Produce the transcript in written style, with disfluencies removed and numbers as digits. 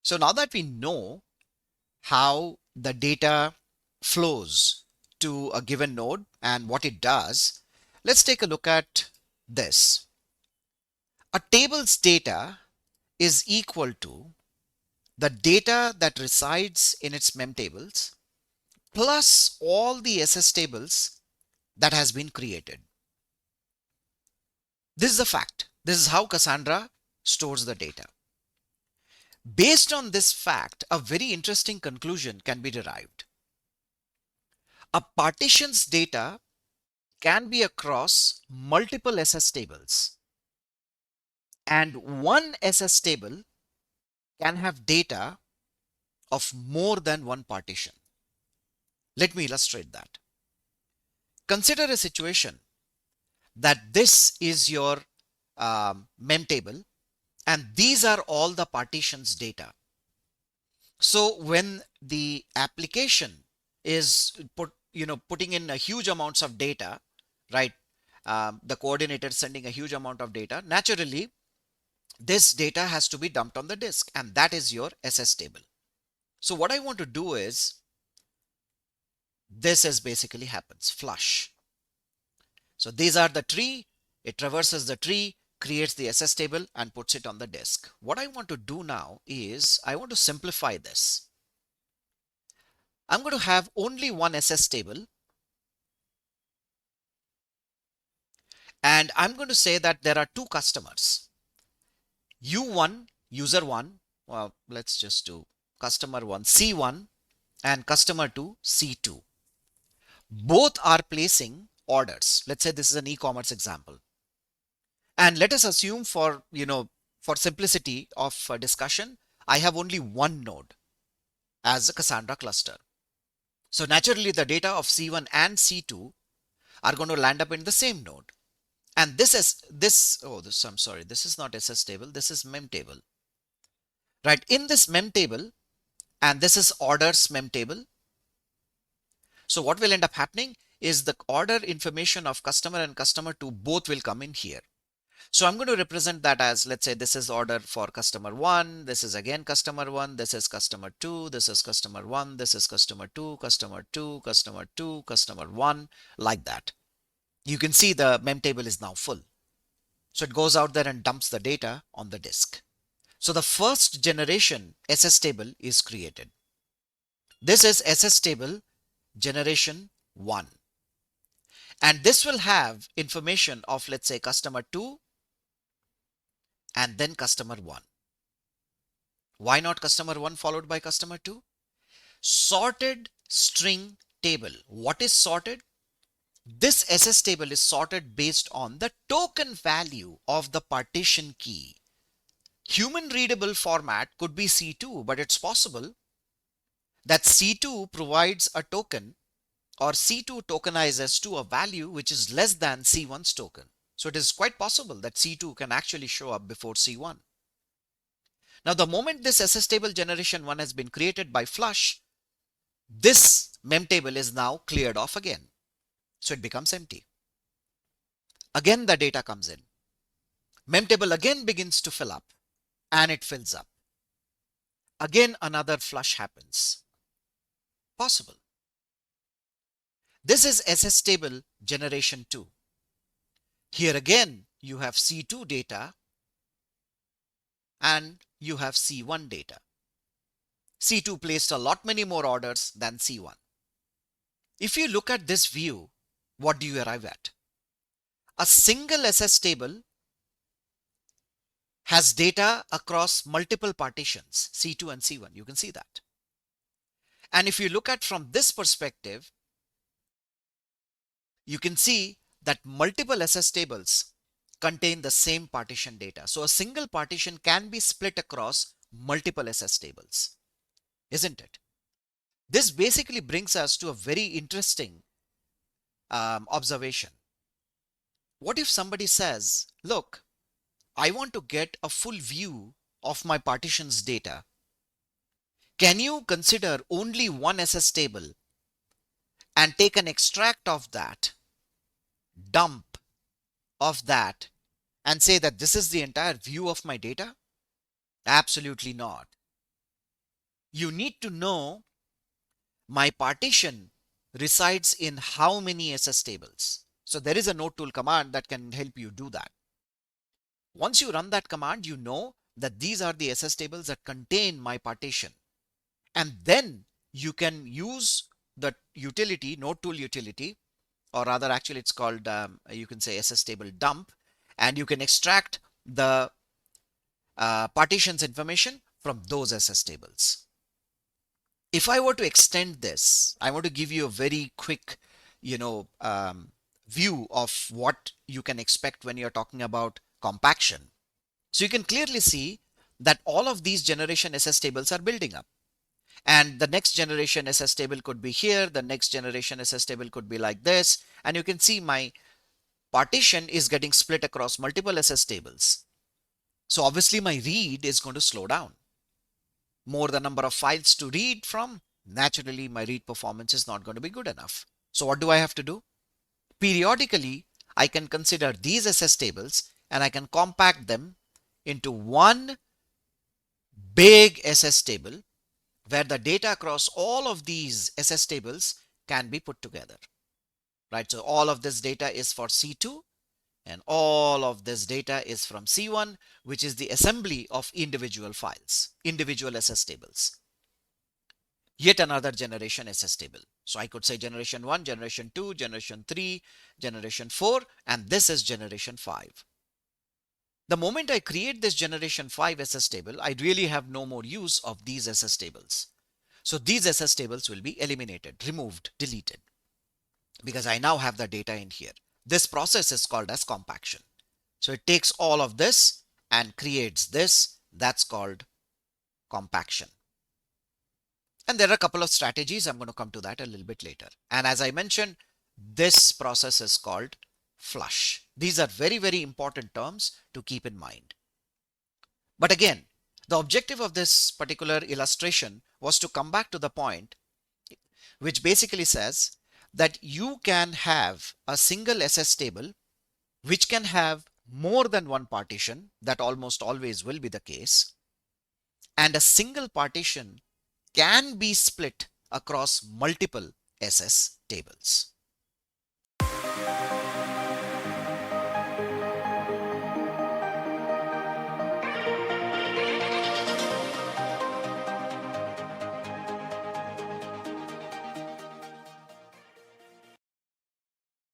So now that we know how the data flows to a given node and what it does, let's take a look at this. A table's data is equal to the data that resides in its memtables plus all the SS tables that has been created. This is a fact. This is how Cassandra stores the data. Based on this fact, a very interesting conclusion can be derived. A partition's data can be across multiple SS tables, and one SS table can have data of more than one partition. Let me illustrate that. Consider a situation that this is your memtable and these are all the partitions data. So when the application is putting in a huge amounts of data, right? The coordinator sending a huge amount of data. Naturally, this data has to be dumped on the disk, and that is your SS table. So what I want to do is this is basically happens flush. So these are the tree. It traverses the tree, creates the SS table and puts it on the disk. What I want to do now is I want to simplify this. I'm going to have only one SS table. And I'm going to say that there are two customers. U1, user 1, well, let's just do customer 1, C1 and customer 2, C2. Both are placing orders. Let's say this is an e-commerce example. And let us assume for simplicity of discussion, I have only one node as a Cassandra cluster. So naturally the data of C1 and C2 are going to land up in the same node. And this is I'm sorry, this is not SS table, this is memtable. Right, in this memtable, and this is orders memtable. So what will end up happening is the order information of customer and customer 2 both will come in here. So I'm going to represent that as, let's say this is order for customer 1, this is again customer 1, this is customer 2, this is customer 1, this is customer 2, customer 2, customer 2, customer 1, like that. You can see the memtable is now full. So it goes out there and dumps the data on the disk. So the first generation SS table is created. This is SS table generation 1. And this will have information of, let's say, customer 2 and then customer 1. Why not customer 1 followed by customer 2? Sorted string table. What is sorted? This SS table is sorted based on the token value of the partition key. Human readable format could be C2, but it's possible that C2 provides a token, or C2 tokenizes to a value which is less than C1's token. So it is quite possible that C2 can actually show up before C1. Now, the moment this SS table generation 1 has been created by flush, this memtable is now cleared off again. So it becomes empty. Again, the data comes in. Memtable again begins to fill up and it fills up. Again, another flush happens. Possible. This is SS table generation 2. Here again, you have C2 data and you have C1 data. C2 placed a lot many more orders than C1. If you look at this view, what do you arrive at? A single SS table has data across multiple partitions, C2 and C1. You can see that. And if you look at from this perspective, you can see that multiple SS tables contain the same partition data. So a single partition can be split across multiple SS tables, isn't it? This basically brings us to a very interesting observation. What if somebody says, look, I want to get a full view of my partitions data. Can you consider only one SS table and take an extract of that, dump of that, and say that this is the entire view of my data? Absolutely not. you need to know my partition resides in how many SS tables. So there is a node tool command that can help you do that. Once you run that command, you know that these are the SS tables that contain my partition. And then you can use the utility, node tool utility, or rather actually it's called, you can say SS table dump, and you can extract the partitions information from those SS tables. If I were to extend this, I want to give you a very quick, view of what you can expect when you're talking about compaction. So you can clearly see that all of these generation SS tables are building up. And the next generation SS table could be here. The next generation SS table could be like this. And you can see my partition is getting split across multiple SS tables. So obviously my read is going to slow down. More the number of files to read from, naturally my read performance is not going to be good enough. So what do I have to do? Periodically, I can consider these SS tables and I can compact them into one big SS table where the data across all of these SS tables can be put together, right? So all of this data is for C2 and all of this data is from C1, which is the assembly of individual files, individual SS tables. Yet another generation SS table. So I could say generation 1, generation 2, generation 3, generation 4, and this is generation 5. The moment I create this generation 5 SS table, I really have no more use of these SS tables. So these SS tables will be eliminated, removed, deleted, because I now have the data in here. This process is called as compaction. So it takes all of this and creates this. That's called compaction. And there are a couple of strategies. I'm going to come to that a little bit later. And as I mentioned, this process is called flush. These are very, very important terms to keep in mind. But again, the objective of this particular illustration was to come back to the point which basically says that you can have a single SS table which can have more than one partition. That almost always will be the case. And a single partition can be split across multiple SS tables.